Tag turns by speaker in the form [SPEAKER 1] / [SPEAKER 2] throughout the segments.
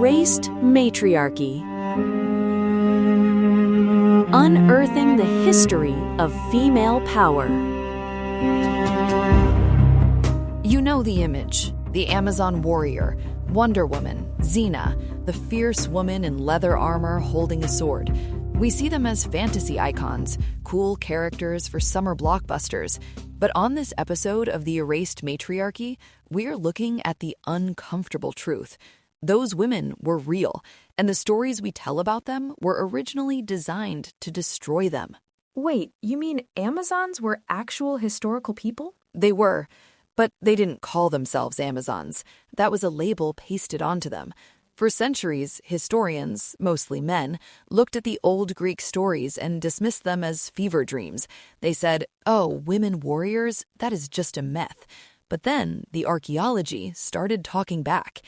[SPEAKER 1] Erased Matriarchy. Unearthing the history of female power.
[SPEAKER 2] You know the image. The Amazon warrior, Wonder Woman, Xena, the fierce woman in leather armor holding a sword. We see them as fantasy icons, cool characters for summer blockbusters. But on this episode of The Erased Matriarchy, we're looking at the uncomfortable truth. Those women were real, and the stories we tell about them were originally designed to destroy them.
[SPEAKER 3] Wait, you mean Amazons were actual historical people?
[SPEAKER 2] They were, but they didn't call themselves Amazons. That was a label pasted onto them. For centuries, historians, mostly men, looked at the old Greek stories and dismissed them as fever dreams. They said, oh, women warriors, that is just a myth. But then the archaeology started talking back.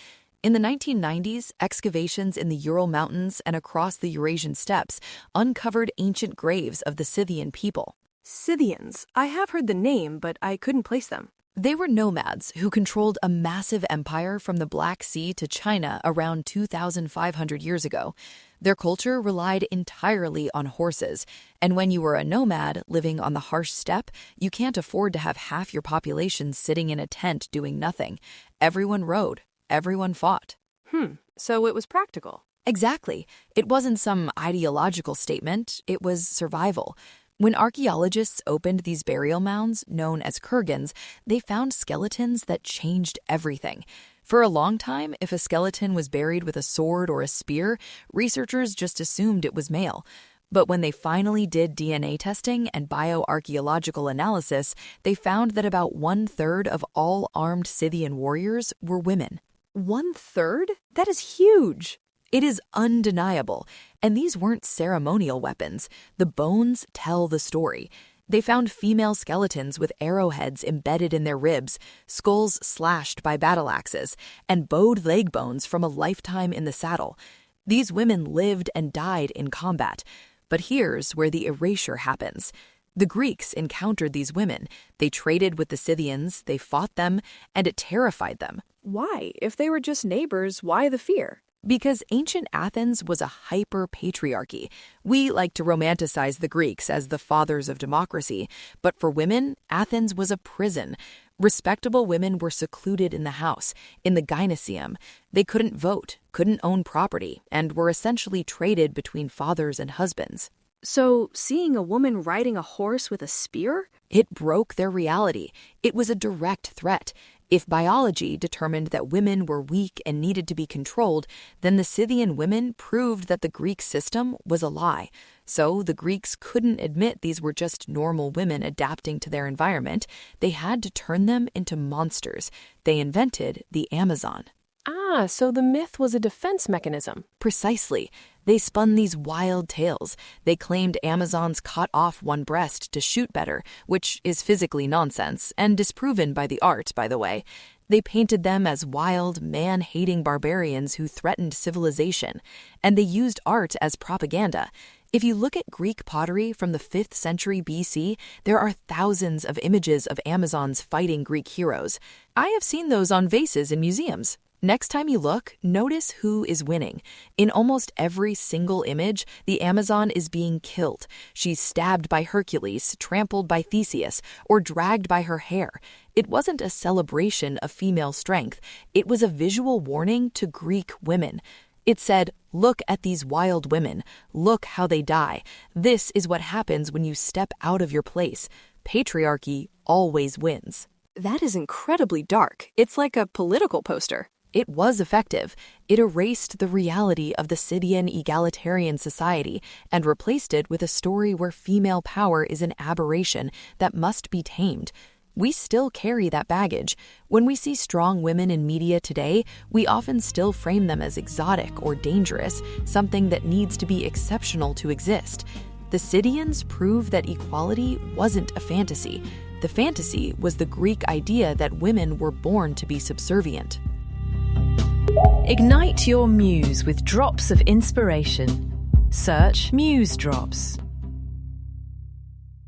[SPEAKER 2] In the 1990s, excavations in the Ural Mountains and across the Eurasian steppes uncovered ancient graves of the Scythian people.
[SPEAKER 3] Scythians. I have heard the name, but I couldn't place them.
[SPEAKER 2] They were nomads who controlled a massive empire from the Black Sea to China around 2,500 years ago. Their culture relied entirely on horses, and when you were a nomad living on the harsh steppe, you can't afford to have half your population sitting in a tent doing nothing. Everyone rode. Everyone fought.
[SPEAKER 3] So it was practical.
[SPEAKER 2] Exactly. It wasn't some ideological statement. It was survival. When archaeologists opened these burial mounds, known as kurgans, they found skeletons that changed everything. For a long time, if a skeleton was buried with a sword or a spear, researchers just assumed it was male. But when they finally did DNA testing and bioarchaeological analysis, they found that about 1/3 of all armed Scythian warriors were women.
[SPEAKER 3] 1/3? That is huge.
[SPEAKER 2] It is undeniable, and these weren't ceremonial weapons. The bones tell the story. They found female skeletons with arrowheads embedded in their ribs, skulls slashed by battle axes, and bowed leg bones from a lifetime in the saddle. These women lived and died in combat. But here's where the erasure happens. The Greeks encountered these women. They traded with the Scythians, they fought them, and it terrified them.
[SPEAKER 3] Why? If they were just neighbors, why the fear?
[SPEAKER 2] Because ancient Athens was a hyper-patriarchy. We like to romanticize the Greeks as the fathers of democracy, but for women, Athens was a prison. Respectable women were secluded in the house, in the gynoecium. They couldn't vote, couldn't own property, and were essentially traded between fathers and husbands.
[SPEAKER 3] So, seeing a woman riding a horse with a spear?
[SPEAKER 2] It broke their reality. It was a direct threat. If biology determined that women were weak and needed to be controlled, then the Scythian women proved that the Greek system was a lie. So the Greeks couldn't admit these were just normal women adapting to their environment. They had to turn them into monsters. They invented the Amazon.
[SPEAKER 3] So the myth was a defense mechanism.
[SPEAKER 2] Precisely. They spun these wild tales. They claimed Amazons cut off one breast to shoot better, which is physically nonsense, and disproven by the art, by the way. They painted them as wild, man-hating barbarians who threatened civilization, and they used art as propaganda. If you look at Greek pottery from the 5th century BC, there are thousands of images of Amazons fighting Greek heroes. I have seen those on vases in museums. Next time you look, notice who is winning. In almost every single image, the Amazon is being killed. She's stabbed by Hercules, trampled by Theseus, or dragged by her hair. It wasn't a celebration of female strength. It was a visual warning to Greek women. It said, look at these wild women. Look how they die. This is what happens when you step out of your place. Patriarchy always wins.
[SPEAKER 3] That is incredibly dark. It's like a political poster.
[SPEAKER 2] It was effective. It erased the reality of the Scythian egalitarian society and replaced it with a story where female power is an aberration that must be tamed. We still carry that baggage. When we see strong women in media today, we often still frame them as exotic or dangerous, something that needs to be exceptional to exist. The Scythians proved that equality wasn't a fantasy. The fantasy was the Greek idea that women were born to be subservient.
[SPEAKER 4] Ignite your muse with drops of inspiration. Search Muse Drops.